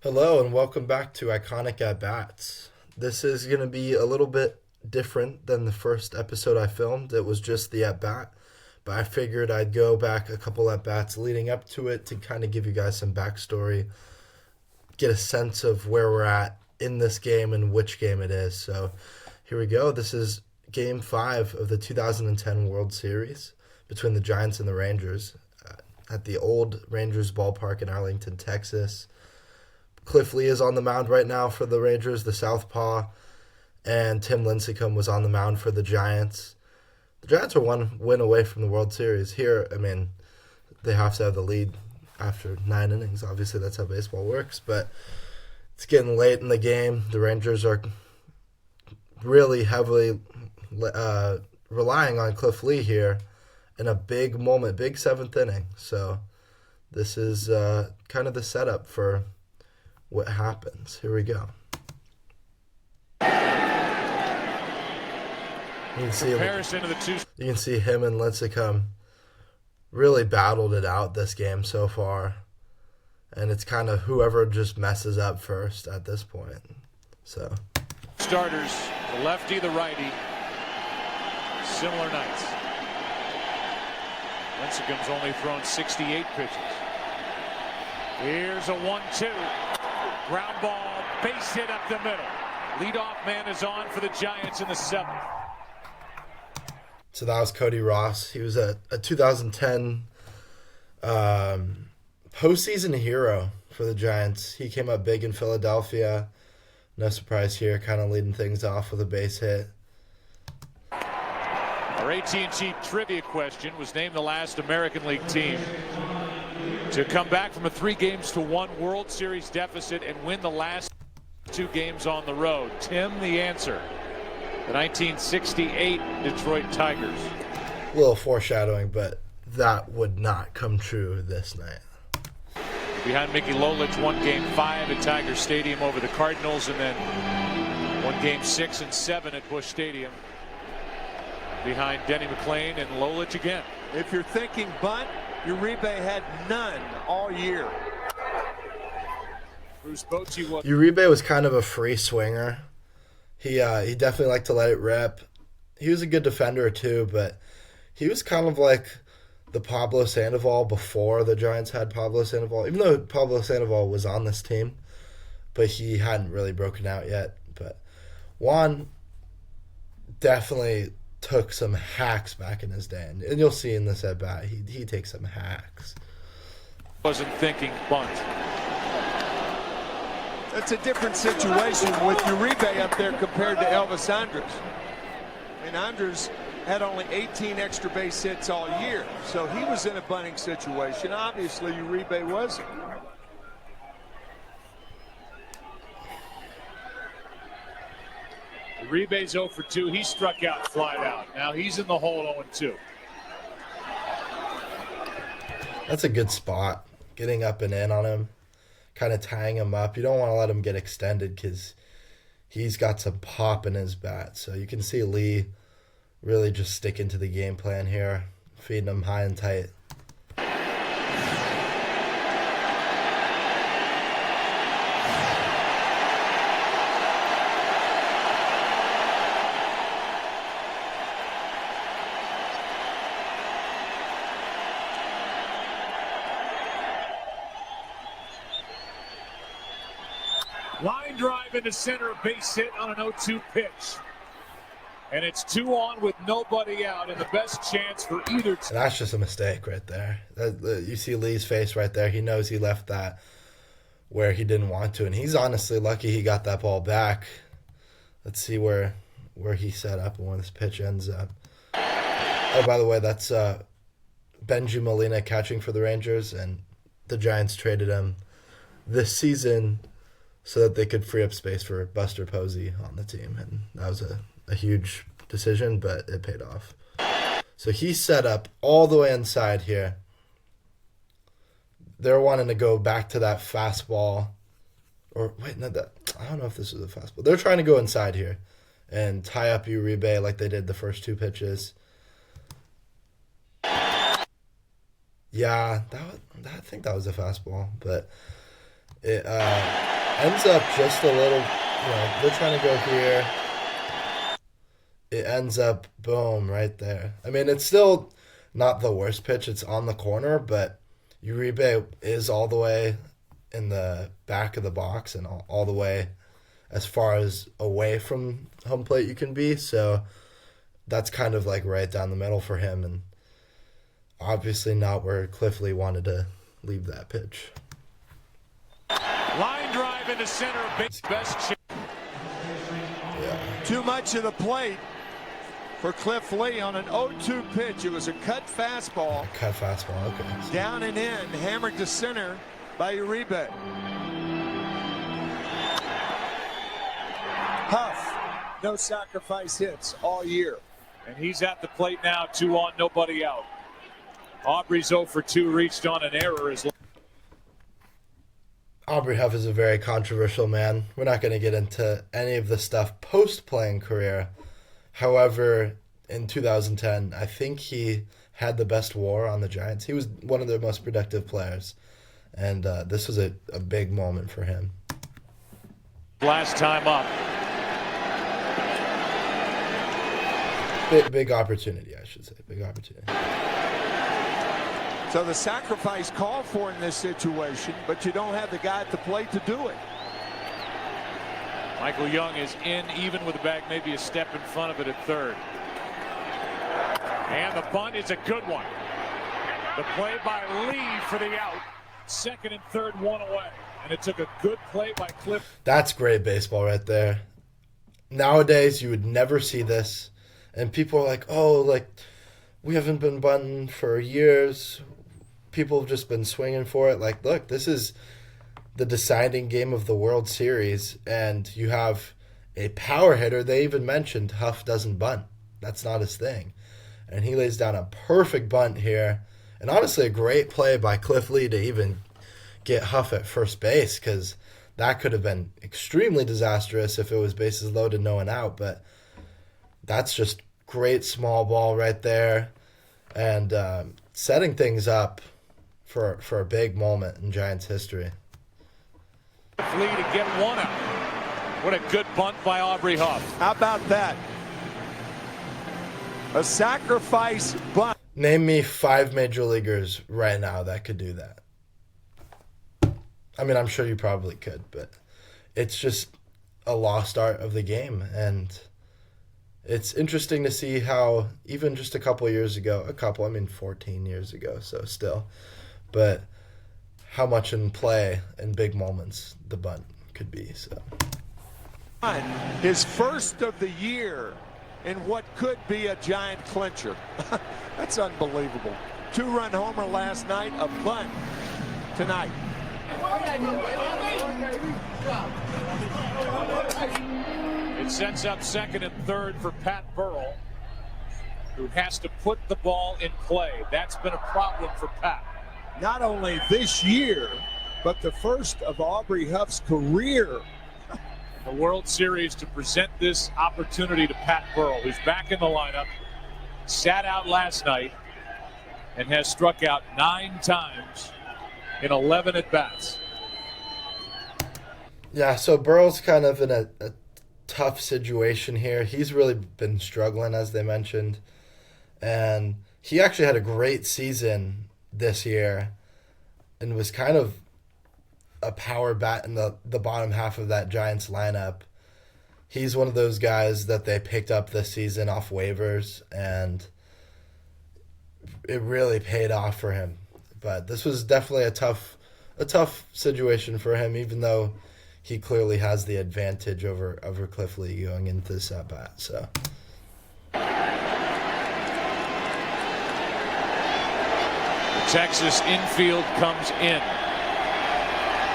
Hello and welcome back to Iconic at Bats. This is going to be a little bit different than the first episode I filmed. It was just the at bat, but I figured I'd go back a couple at bats leading up to it to kind of give you guys some backstory, get a sense of where we're at in this game and which game it is. So here we go. This is Game 5 of the 2010 World Series between the Giants and the Rangers at the old Rangers ballpark in Arlington, Texas. Cliff Lee is on the mound right now for the Rangers, the southpaw, and Tim Lincecum was on the mound for the Giants. The Giants are one win away from the World Series. Here, I mean, they have to have the lead after 9 innings. Obviously, that's how baseball works, but it's getting late in the game. The Rangers are really heavily relying on Cliff Lee here in a big moment, big 7th inning. So this is kind of the setup for what happens. Here we go. You can see him and Lincecum really battled it out this game so far. And it's kind of whoever just messes up first at this point. So starters, the lefty, the righty. Similar nights. Lincecum's only thrown 68 pitches. Here's a 1-2. Ground ball, base hit up the middle. Leadoff man is on for the Giants in the 7th. So that was Cody Ross. He was a 2010 postseason hero for the Giants. He came up big in Philadelphia. No surprise here, kind of leading things off with a base hit. Our AT&T trivia question: was named the last American League team to come back from a 3-1 World Series deficit and win the last 2 games on the road. Tim, the answer: the 1968 Detroit Tigers. A little foreshadowing, but that would not come true this night. Behind Mickey Lolich, won Game 5 at Tiger Stadium over the Cardinals, and then won Game 6 and 7 at Busch Stadium behind Denny McLain and Lolich again. If you're thinking bunt, Uribe had none all year. Bruce Bochy was. Uribe was kind of a free swinger. He definitely liked to let it rip. He was a good defender too, but he was kind of like the Pablo Sandoval before the Giants had Pablo Sandoval. Even though Pablo Sandoval was on this team, but he hadn't really broken out yet. But Juan definitely took some hacks back in his day, and you'll see in this at bat he takes some hacks. Wasn't thinking bunt. That's a different situation with Uribe up there compared to Elvis Andrus. And Andrus had only 18 extra base hits all year, so he was in a bunting situation. Obviously, Uribe wasn't. Uribe's 0 for 2. He struck out, flied out. Now he's in the hole 0-2. That's a good spot. Getting up and in on him, kind of tying him up. You don't want to let him get extended because he's got some pop in his bat. So you can see Lee really just sticking to the game plan here, feeding him high and tight. Line drive into center, base hit on an 0-2 pitch. And it's 2 on with nobody out, and the best chance for either team. That's just a mistake right there. You see Lee's face right there. He knows he left that where he didn't want to, and he's honestly lucky he got that ball back. Let's see where he set up and where this pitch ends up. Oh, by the way, that's Benji Molina catching for the Rangers, and the Giants traded him this season so that they could free up space for Buster Posey on the team. And that was a huge decision, but it paid off. So he's set up all the way inside here. They're wanting to go back to that fastball. Or, wait, not that. I don't know if this was a fastball. They're trying to go inside here and tie up Uribe like they did the first 2 pitches. Yeah, I think that was a fastball, but It ends up just a little, they're trying to go here. It ends up, boom, right there. I mean, it's still not the worst pitch. It's on the corner, but Uribe is all the way in the back of the box and all the way as far as away from home plate you can be. So that's kind of like right down the middle for him, and obviously not where Cliff Lee wanted to leave that pitch. Line drive into center. Best chance. Yeah. Too much of the plate for Cliff Lee on an 0-2 pitch. It was a cut fastball. Cut fastball, okay. Down and in, hammered to center by Uribe. Huff, no sacrifice hits all year. And he's at the plate now, 2 on, nobody out. Aubrey's 0 for 2, reached on an error. Aubrey Huff is a very controversial man. We're not going to get into any of the stuff post-playing career. However, in 2010, I think he had the best WAR on the Giants. He was one of their most productive players, and this was a big moment for him. Last time up. Big opportunity, I should say. Big opportunity. So the sacrifice called for in this situation, but you don't have the guy at the plate to do it. Michael Young is in, even with the bag, maybe a step in front of it at third. And the bunt is a good one. The play by Lee for the out. Second and third, 1 away. And it took a good play by Cliff. That's great baseball right there. Nowadays, you would never see this. And people are like, oh, like, we haven't been bunting for years. People have just been swinging for it. Like, look, this is the deciding game of the World Series, and you have a power hitter. They even mentioned Huff doesn't bunt. That's not his thing. And he lays down a perfect bunt here. And honestly, a great play by Cliff Lee to even get Huff at first base, because that could have been extremely disastrous if it was bases loaded, no one out. But that's just great small ball right there, and setting things up for a big moment in Giants history. Lee to get 1 out. What a good bunt by Aubrey Huff. How about that? A sacrifice bunt. Name me 5 major leaguers right now that could do that. I mean, I'm sure you probably could, but it's just a lost art of the game, and it's interesting to see how even just a couple years ago, 14 years ago, so still, but how much in play in big moments the bunt could be. So his first of the year in what could be a Giant clincher. That's unbelievable. 2-run homer last night, a bunt tonight. It sets up second and third for Pat Burrell, who has to put the ball in play. That's been a problem for Pat. Not only this year, but the first of Aubrey Huff's career. The World Series to present this opportunity to Pat Burrell, who's back in the lineup, sat out last night, and has struck out 9 times in 11 at-bats. Yeah, so Burrell's kind of in a tough situation here. He's really been struggling, as they mentioned, and he actually had a great season this year and was kind of a power bat in the bottom half of that Giants lineup. He's one of those guys that they picked up this season off waivers, and it really paid off for him. But this was definitely a tough situation for him, even though he clearly has the advantage over Cliff Lee going into this at-bat. So The Texas infield comes in.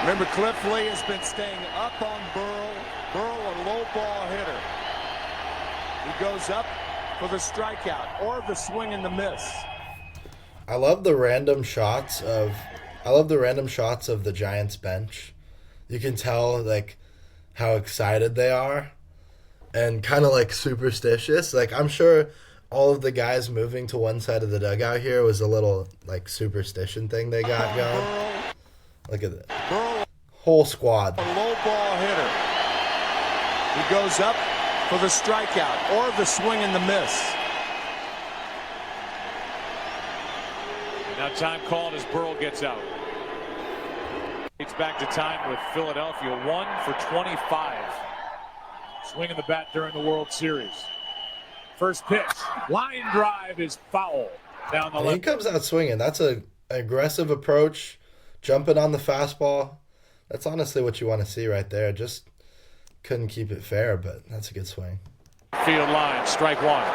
Remember, Cliff Lee has been staying up on Burrell. Burrell, a low ball hitter. He goes up for the strikeout or the swing and the miss. I love the random shots of the Giants bench. You can tell like how excited they are and kind of like superstitious. Like, I'm sure all of the guys moving to one side of the dugout here was a little like superstition thing they got going. Look at that. whole squad. A low ball hitter. He goes up for the strikeout or the swing and the miss. And now time called as Burrell gets out. It's back to time with Philadelphia, 1 for 25. Swinging the bat during the World Series. First pitch, line drive is foul down the left. He comes out swinging. That's an aggressive approach, jumping on the fastball. That's honestly what you want to see right there. Just couldn't keep it fair, but that's a good swing. Field line, strike one.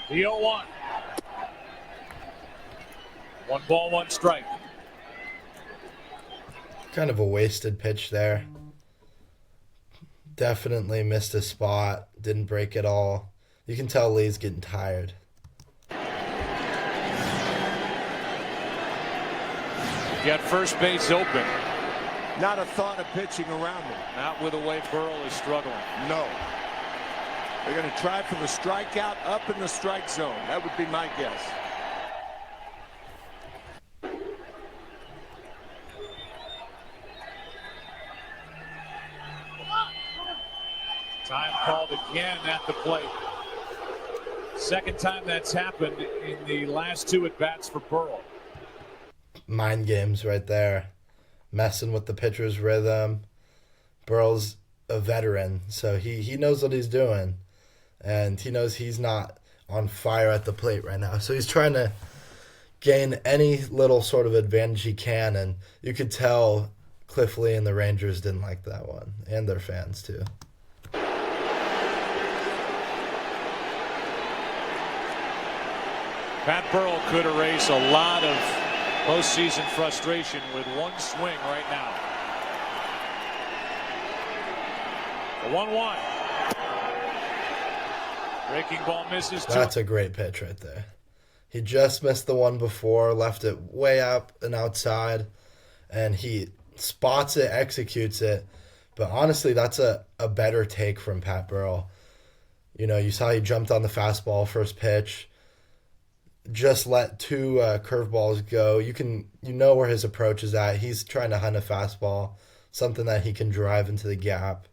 The 0-1. 1 ball, 1 strike. Kind of a wasted pitch there. Definitely missed a spot. Didn't break at all. You can tell Lee's getting tired. You got first base open. Not a thought of pitching around him. Not with the way Burrell is struggling. No. They're going to try for the strikeout up in the strike zone. That would be my guess. Time called again at the plate. Second time that's happened in the last 2 at-bats for Burrell. Mind games right there. Messing with the pitcher's rhythm. Burrell's a veteran, so he knows what he's doing. And he knows he's not on fire at the plate right now. So he's trying to gain any little sort of advantage he can. And you could tell Cliff Lee and the Rangers didn't like that one. And their fans, too. Pat Burrell could erase a lot of postseason frustration with 1 swing right now. The 1-1. Breaking ball misses. That's a great pitch right there. He just missed the one before, left it way up and outside, and he spots it, executes it. But honestly, that's a better take from Pat Burrell. You know, you saw he jumped on the fastball first pitch, just let 2 curveballs go. You know where his approach is at. He's trying to hunt a fastball, something that he can drive into the gap,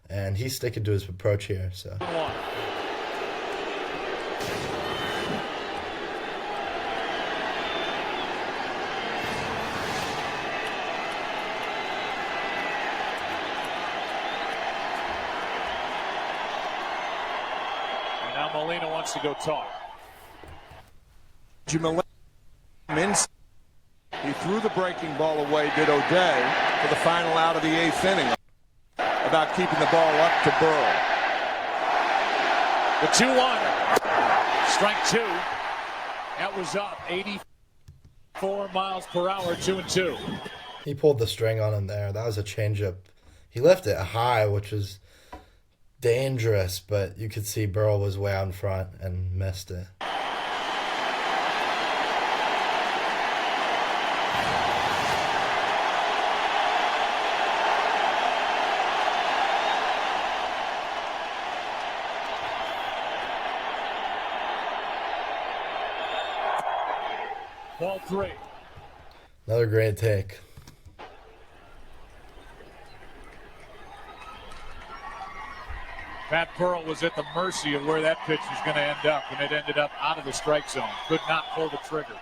and he's sticking to his approach here. So. Molina wants to go talk. He threw the breaking ball away, did O'Day, for the final out of the 8th inning. About keeping the ball up to Burrell. The 2-1. Strike 2. That was up 84 miles per hour, 2-2. He pulled the string on him there. That was a changeup. He left it high, which is dangerous, but you could see Burrell was way out in front and missed it. Ball 3. Another great take. Pat Burrell was at the mercy of where that pitch was going to end up, and it ended up out of the strike zone. Could not pull the trigger.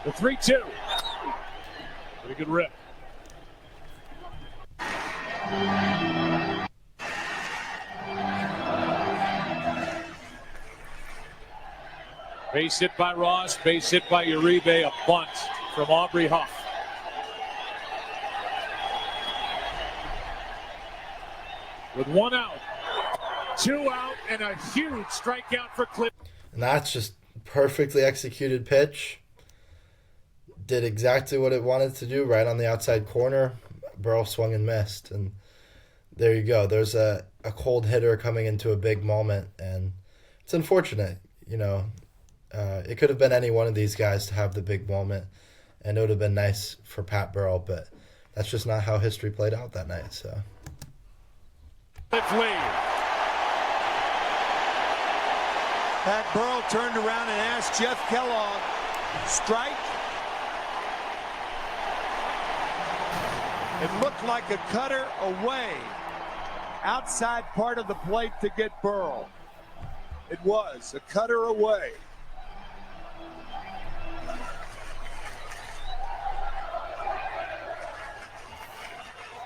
The 3-2. Pretty good rip. Base hit by Ross, base hit by Uribe, a bunt from Aubrey Huff. With 1 out, 2 out, and a huge strikeout for Cliff. And that's just perfectly executed pitch. did exactly what it wanted to do, right on the outside corner. Burrell swung and missed, and there you go. There's a cold hitter coming into a big moment, and it's unfortunate. It could have been any one of these guys to have the big moment, and it would have been nice for Pat Burrell, but that's just not how history played out that night. So. Pat Burrell turned around and asked Jeff Kellogg, strike? It looked like a cutter away, outside part of the plate to get Burrell. It was a cutter away.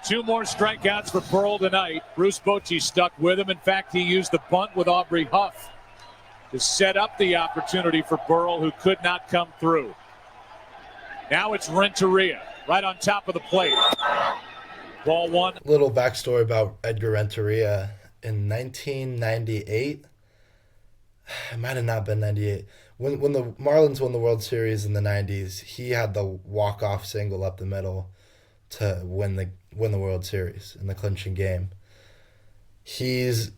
Two more strikeouts for Burrell tonight. Bruce Bochy stuck with him. In fact, he used the bunt with Aubrey Huff to set up the opportunity for Burrell, who could not come through. Now it's Renteria right on top of the plate. Ball one. Little backstory about Edgar Renteria. In 1998, it might have not been 98, when the Marlins won the World Series in the 90s, he had the walk-off single up the middle to win the World Series in the clinching game. He's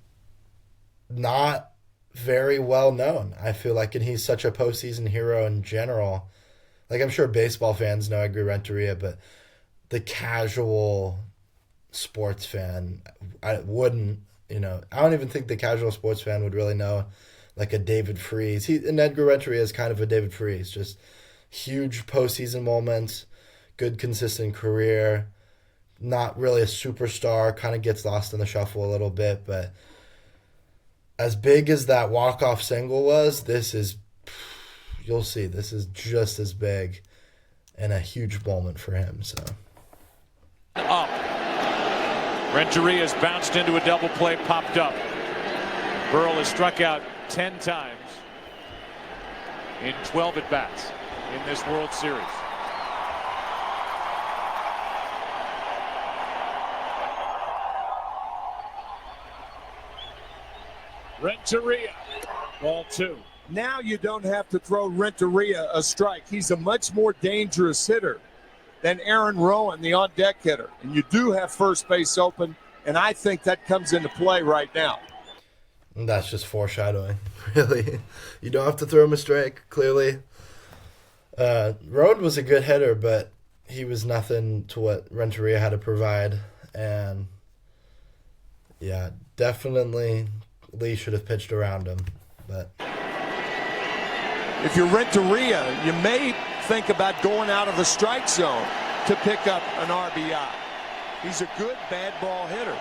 not very well known, I feel like, and he's such a postseason hero in general. Like, I'm sure baseball fans know Edgar Renteria, but the casual sports fan, I wouldn't, I don't even think the casual sports fan would really know, like a David Freese. And Edgar Renteria is kind of a David Freese, just huge postseason moments, good consistent career, not really a superstar, kind of gets lost in the shuffle a little bit, but as big as that walk-off single was, you'll see, this is just as big and a huge moment for him. So up. Renteria's bounced into a double play, popped up. Burrell has struck out 10 times in 12 at-bats in this World Series. Renteria, ball two. Now you don't have to throw Renteria a strike. He's a much more dangerous hitter than Aaron Rowan, the on-deck hitter. And you do have first base open, and I think that comes into play right now. And that's just foreshadowing, really. You don't have to throw him a strike, clearly. Rowan was a good hitter, but he was nothing to what Renteria had to provide. And, yeah, definitely Lee should have pitched around him. But if you're Renteria, you may think about going out of the strike zone to pick up an RBI. He's a good bad ball hitter.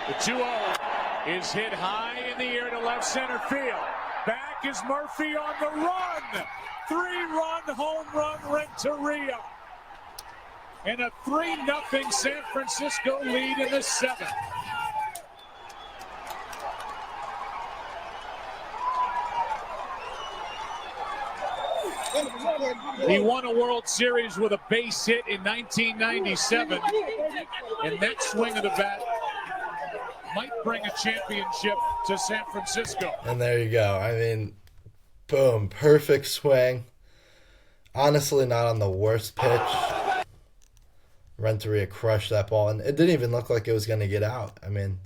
The 2-0 is hit high in the air to left center field. Back is Murphy on the run. 3-run home run, Renteria. And a 3-0 San Francisco lead in the 7th. He won a World Series with a base hit in 1997. And that swing of the bat might bring a championship to San Francisco. And there you go. I mean, boom, perfect swing. Honestly, not on the worst pitch. Renteria crushed that ball, and it didn't even look like it was going to get out. I mean,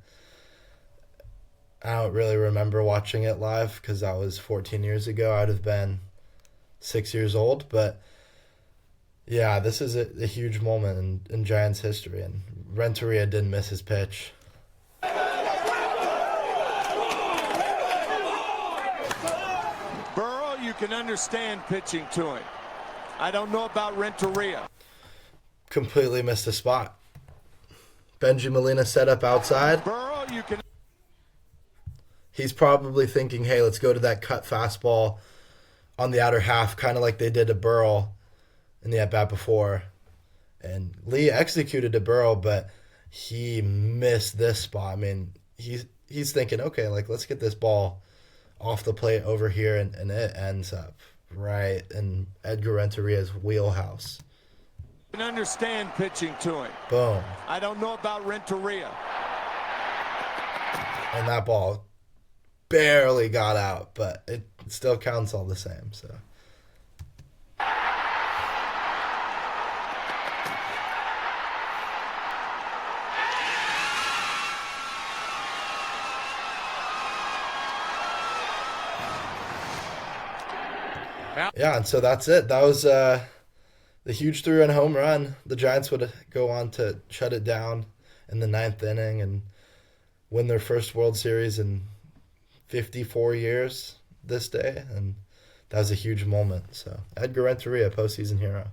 I don't really remember watching it live because that was 14 years ago. I'd have been 6 years old, but yeah, this is a huge moment in Giants history, and Renteria didn't miss his pitch. Burrow, you can understand pitching to him. I don't know about Renteria. Completely missed a spot. Benji Molina set up outside. Burrow, you can. He's probably thinking, hey, let's go to that cut fastball on the outer half, kind of like they did to Burrell in the at-bat before. And Lee executed to Burrell, but he missed this spot. I mean, he's thinking, okay, like, let's get this ball off the plate over here, and it ends up right in Edgar Renteria's wheelhouse. I can understand pitching to him. Boom. I don't know about Renteria. And that ball barely got out, but it still counts all the same. So. Yeah, and so that's it. That was the huge 3-run home run. The Giants would go on to shut it down in the 9th inning and win their first World Series in 54 years this day, and that was a huge moment. So Edgar Renteria, postseason hero.